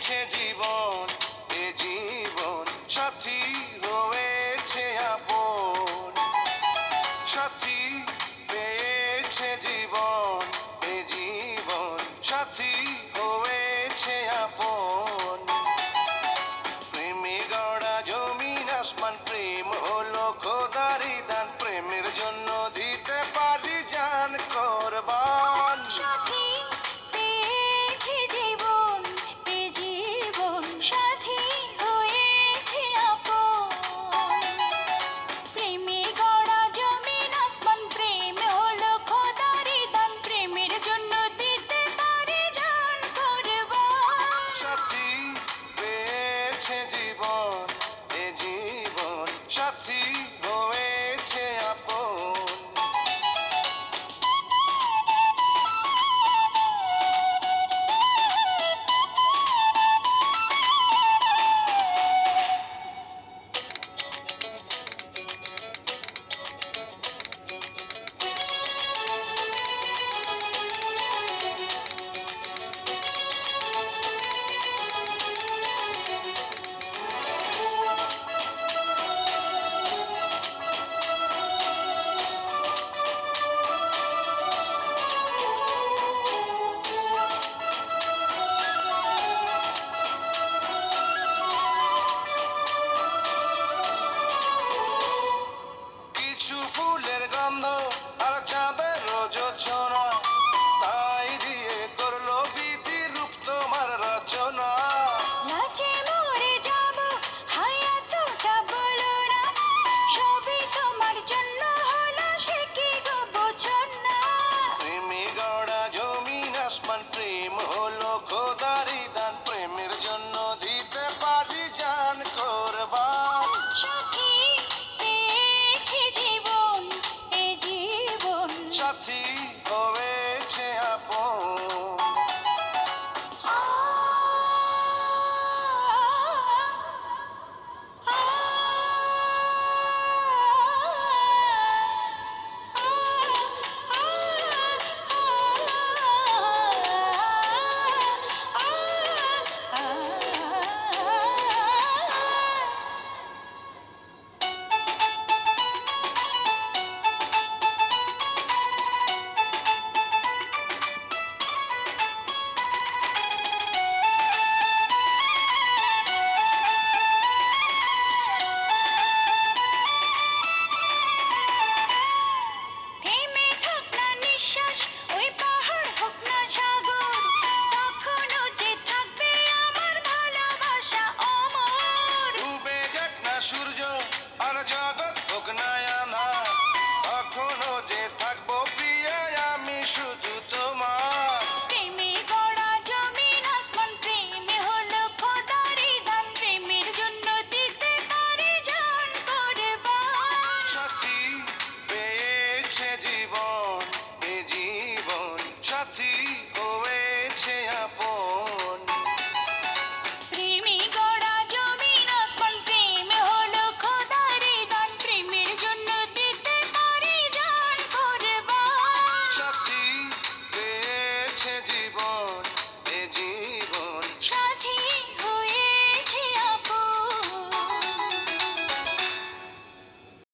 পেয়েছে জীবন, এ জীবন সাথী হয়েছে আপন। সাথী পেয়েছে জীবন, এ জীবন সাথী হয়েছে আপন। প্রেমে গড়া জমিন আসমান, প্রেম হলো খোদারি দান, প্রেমের জন্য দিতে পারি জান কোরবান। সাথী পেয়েছে জীবন, এ জীবন সাথী হয়েছে আপন। প্রেমে গড়া জমিন আসমান, প্রেম হলো খোদারি দান, প্রেমের জন্য দিতে পারি জান কোরবান। সাথী পেয়েছে জীবন, এ জীবন সাথী হয়েছে আপন। কিছু ফুলের গন্ধ আর চাঁদের রজছনা, তাই দিয়ে করলো বিধি রূপ তোমার রচনা। লাজে মরে যাব, হায় এতটা বলো না, সবই তোমার জন্য হলো, সে কি গো বোঝো না। প্রেমে গড়া জমিন আসমান, প্রেম হলো খোদারি দান, প্রেমের জন্য দিতে পারি জান কোরবান। সাথী পেয়েছে জীবন, এ জীবন সাথী হয়েছে আপন। আ, আ, থেমে থাক না নিঃশ্বাস, ওই পাহাড় হোক না সাগর, তখনও যে থাকবে আমার ভালোবাসা অমর। ডুবে যাক না সূর্য আর জগৎ হোক না আঁধার, তখনও যে থাকবো প্রিয়া আমি শুধু তোমার। প্রেমে গড়া জমিন আসমান, প্রেমে হলো খোদারি দান, প্রেমের জন্য দিতে পারি জান কোরবান। সাথী পেয়েছে জীবন, এ জীবন সাথী হয়েছে আপন। প্রেমে গড়া জমিন আসমান, প্রেমে হলো খোদারি দান, প্রেমের জন্য দিতে পারি জান কোরবান। সাথী পেয়েছে জীবন,